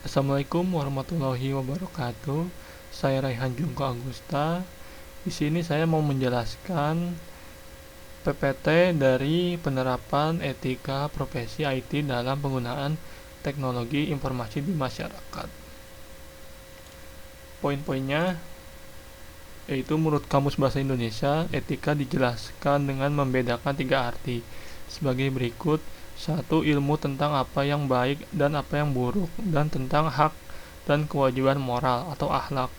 Assalamualaikum warahmatullahi wabarakatuh. Saya Raihan Jungko Agusta. Di sini saya mau menjelaskan PPT dari penerapan etika profesi IT dalam penggunaan teknologi informasi di masyarakat. Poin-poinnya yaitu menurut Kamus Bahasa Indonesia, etika dijelaskan dengan membedakan 3 arti sebagai berikut. 1. Ilmu tentang apa yang baik dan apa yang buruk, dan tentang hak dan kewajiban moral atau akhlak.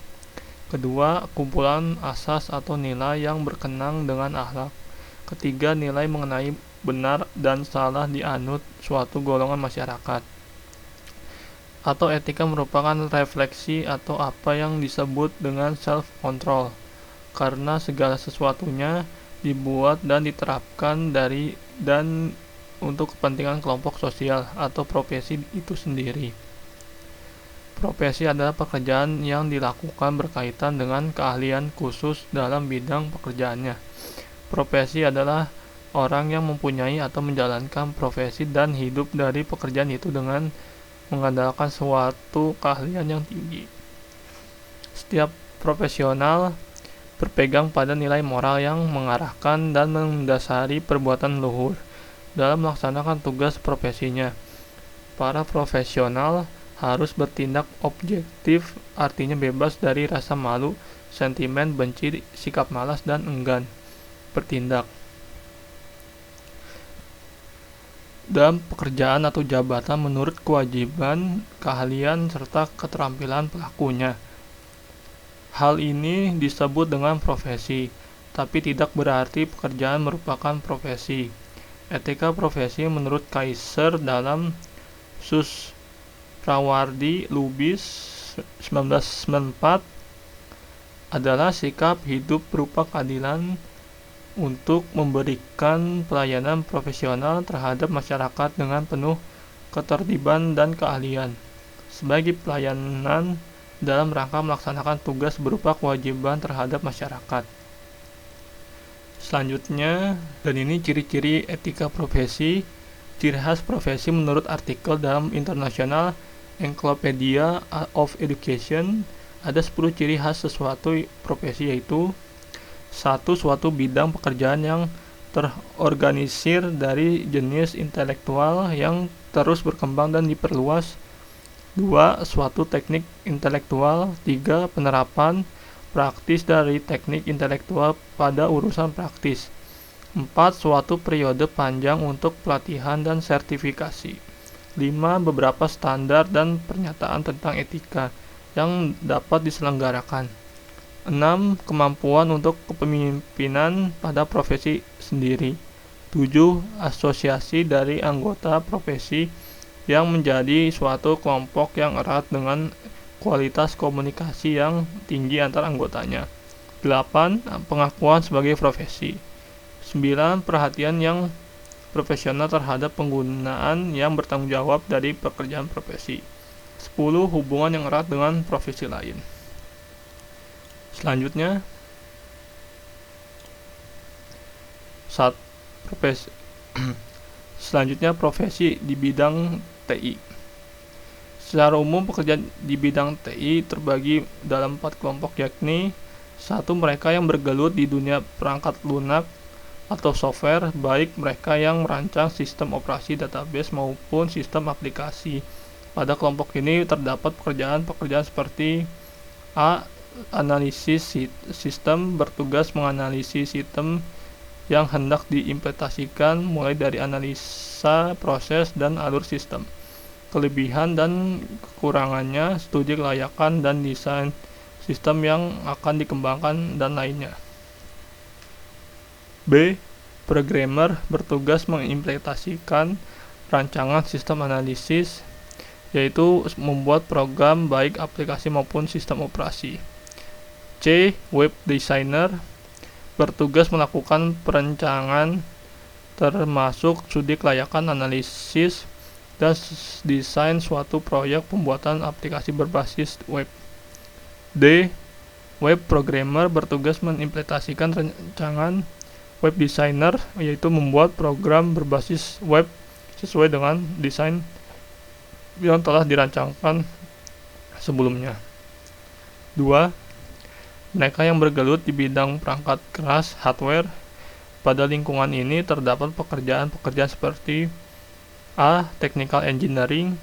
Kedua, kumpulan asas atau nilai yang berkenang dengan akhlak. Ketiga, nilai mengenai benar dan salah dianut suatu golongan masyarakat. Atau etika merupakan refleksi atau apa yang disebut dengan self-control, karena segala sesuatunya dibuat dan diterapkan dari dan untuk kepentingan kelompok sosial atau profesi itu sendiri. Profesi adalah pekerjaan yang dilakukan berkaitan dengan keahlian khusus dalam bidang pekerjaannya. Profesi adalah orang yang mempunyai atau menjalankan profesi dan hidup dari pekerjaan itu dengan mengandalkan suatu keahlian yang tinggi. Setiap profesional berpegang pada nilai moral yang mengarahkan dan mendasari perbuatan luhur dalam melaksanakan tugas profesinya. Para profesional harus bertindak objektif, artinya bebas dari rasa malu, sentimen benci, sikap malas, dan enggan bertindak dalam pekerjaan atau jabatan menurut kewajiban, keahlian, serta keterampilan pelakunya. Hal ini disebut dengan profesi, tapi tidak berarti pekerjaan merupakan profesi. Etika profesi menurut Kaiser dalam Susrawardi Lubis 1994 adalah sikap hidup berupa keadilan untuk memberikan pelayanan profesional terhadap masyarakat dengan penuh ketertiban dan keahlian sebagai pelayanan dalam rangka melaksanakan tugas berupa kewajiban terhadap masyarakat. Selanjutnya, dan ini ciri-ciri etika profesi. Ciri khas profesi menurut artikel dalam International Encyclopedia of Education, ada 10 ciri khas sesuatu profesi, yaitu 1. Suatu bidang pekerjaan yang terorganisir dari jenis intelektual yang terus berkembang dan diperluas. 2. Suatu teknik intelektual. 3. Penerapan praktis dari teknik intelektual pada urusan praktis. 4. Suatu periode panjang untuk pelatihan dan sertifikasi. 5. Beberapa standar dan pernyataan tentang etika yang dapat diselenggarakan. 6. Kemampuan untuk kepemimpinan pada profesi sendiri. 7. Asosiasi dari anggota profesi yang menjadi suatu kelompok yang erat dengan kualitas komunikasi yang tinggi antar anggotanya. 8. Pengakuan sebagai profesi. 9. Perhatian yang profesional terhadap penggunaan yang bertanggung jawab dari pekerjaan profesi. 10. Hubungan yang erat dengan profesi lain. Selanjutnya, profesi di bidang TI. Secara umum, pekerjaan di bidang TI terbagi dalam 4 kelompok, yakni 1. Mereka yang bergelut di dunia perangkat lunak atau software, baik mereka yang merancang sistem operasi database maupun sistem aplikasi. Pada kelompok ini terdapat pekerjaan-pekerjaan seperti A. Analisis sistem, bertugas menganalisis sistem yang hendak diimplementasikan mulai dari analisa proses dan alur sistem, kelebihan dan kekurangannya, studi kelayakan dan desain sistem yang akan dikembangkan, dan lainnya. B. Programmer, bertugas mengimplementasikan rancangan sistem analisis, yaitu membuat program baik aplikasi maupun sistem operasi. C. Web Designer, bertugas melakukan perencanaan termasuk studi kelayakan, analisis, dan desain suatu proyek pembuatan aplikasi berbasis web. D. Web Programmer, bertugas mengimplementasikan rancangan. Web Designer, yaitu membuat program berbasis web sesuai dengan desain yang telah dirancangkan sebelumnya. 2. Mereka yang bergelut di bidang perangkat keras hardware. Pada lingkungan ini terdapat pekerjaan-pekerjaan seperti A. Technical engineering,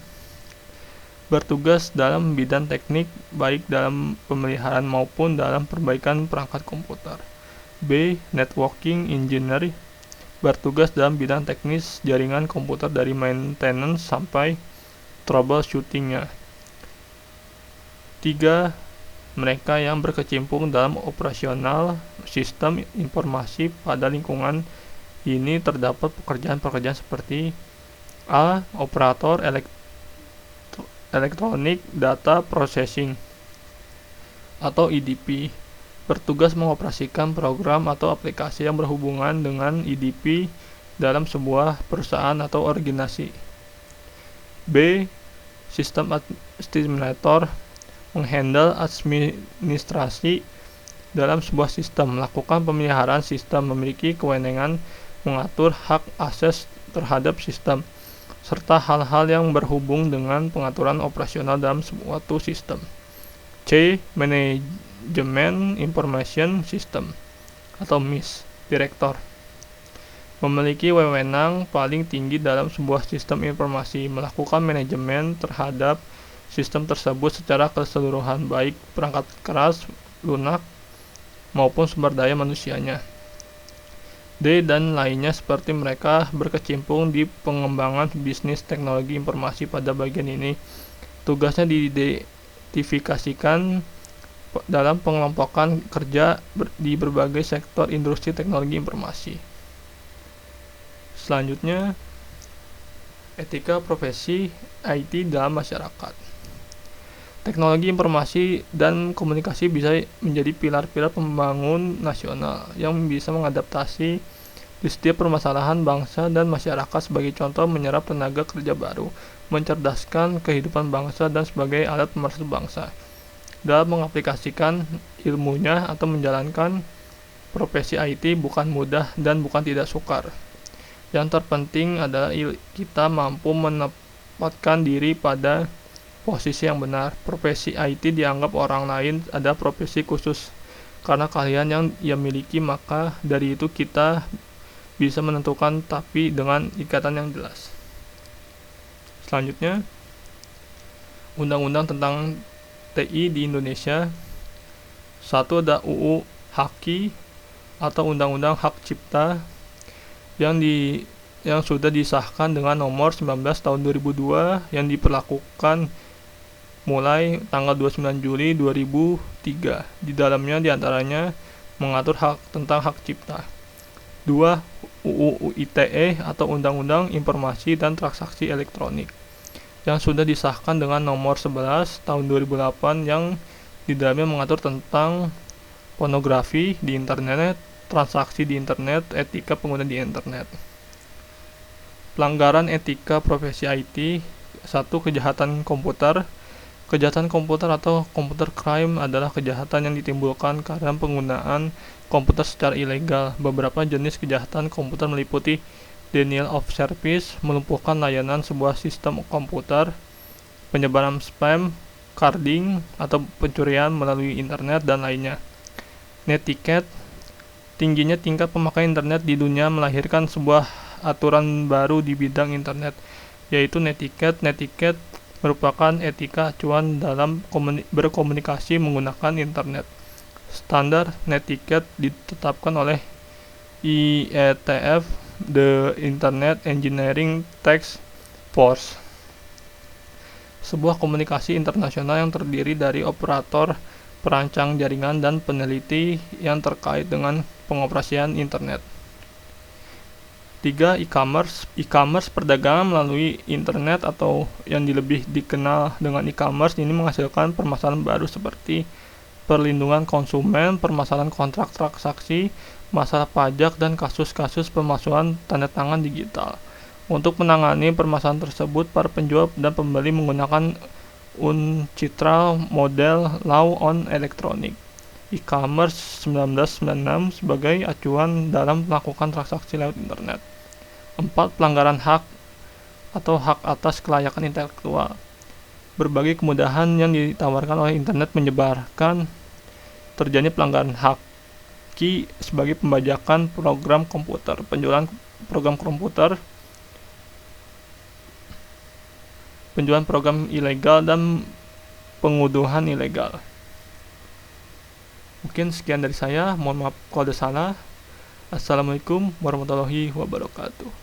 bertugas dalam bidang teknik baik dalam pemeliharaan maupun dalam perbaikan perangkat komputer. B. Networking engineer, bertugas dalam bidang teknis jaringan komputer dari maintenance sampai troubleshootingnya. 3. Mereka yang berkecimpung dalam operasional sistem informasi. Pada lingkungan ini terdapat pekerjaan-pekerjaan seperti A. Operator Electronic Data Processing atau EDP, bertugas mengoperasikan program atau aplikasi yang berhubungan dengan EDP dalam sebuah perusahaan atau organisasi. B. System Administrator, menghandle administrasi dalam sebuah sistem, melakukan pemeliharaan sistem, memiliki kewenangan mengatur hak akses terhadap sistem, serta hal-hal yang berhubung dengan pengaturan operasional dalam suatu sistem. C. Manajemen Information System atau MIS, Direktor, memiliki wewenang paling tinggi dalam sebuah sistem informasi, melakukan manajemen terhadap sistem tersebut secara keseluruhan, baik perangkat keras, lunak, maupun sumber daya manusianya. D. Dan lainnya seperti mereka berkecimpung di pengembangan bisnis teknologi informasi. Pada bagian ini, tugasnya diidentifikasikan dalam pengelompokan kerja di berbagai sektor industri teknologi informasi. Selanjutnya, etika profesi IT dalam masyarakat. Teknologi informasi dan komunikasi bisa menjadi pilar-pilar pembangun nasional yang bisa mengadaptasi di setiap permasalahan bangsa dan masyarakat. Sebagai contoh, menyerap tenaga kerja baru, mencerdaskan kehidupan bangsa, dan sebagai alat pemersatu bangsa dalam mengaplikasikan ilmunya atau menjalankan profesi IT bukan mudah dan bukan tidak sukar. Yang terpenting adalah kita mampu menempatkan diri pada posisi yang benar. Profesi IT dianggap orang lain ada profesi khusus karena kalian yang ia miliki, maka dari itu kita bisa menentukan tapi dengan ikatan yang jelas. Selanjutnya, undang-undang tentang TI di Indonesia. 1. Ada UU HAKI atau Undang-Undang Hak Cipta yang sudah disahkan dengan nomor 19 tahun 2002 yang diperlakukan mulai tanggal 29 Juli 2003. Di dalamnya diantaranya mengatur tentang hak cipta. 2. UU ITE atau Undang-Undang Informasi dan Transaksi Elektronik yang sudah disahkan dengan nomor 11 tahun 2008 yang di dalamnya mengatur tentang pornografi di internet, transaksi di internet, etika pengguna di internet. Pelanggaran etika profesi IT. 1. Kejahatan komputer. Kejahatan komputer atau computer crime adalah kejahatan yang ditimbulkan karena penggunaan komputer secara ilegal. Beberapa jenis kejahatan komputer meliputi denial of service, melumpuhkan layanan sebuah sistem komputer, penyebaran spam, carding, atau pencurian melalui internet, dan lainnya. Netiquette. Tingginya tingkat pemakaian internet di dunia melahirkan sebuah aturan baru di bidang internet, yaitu netiquette. Netiquette merupakan etika acuan dalam berkomunikasi menggunakan internet. Standar netiquette ditetapkan oleh IETF, The Internet Engineering Task Force, sebuah komunikasi internasional yang terdiri dari operator, perancang jaringan, dan peneliti yang terkait dengan pengoperasian internet. 3. E-commerce. E-commerce perdagangan melalui internet atau yang lebih dikenal dengan e-commerce ini menghasilkan permasalahan baru seperti perlindungan konsumen, permasalahan kontrak transaksi, masalah pajak, dan kasus-kasus pemalsuan tanda tangan digital. Untuk menangani permasalahan tersebut, para penjual dan pembeli menggunakan UNCITRAL model Law on Electronic E-commerce 1996 sebagai acuan dalam melakukan transaksi lewat internet. 4. Pelanggaran hak atau hak atas kelayakan intelektual. Berbagai kemudahan yang ditawarkan oleh internet menyebabkan terjadinya pelanggaran hak sebagai pembajakan program komputer, penjualan program komputer, penjualan program ilegal, dan penguduhan ilegal. Mungkin sekian dari saya, mohon maaf kalau ada salah. Assalamualaikum warahmatullahi wabarakatuh.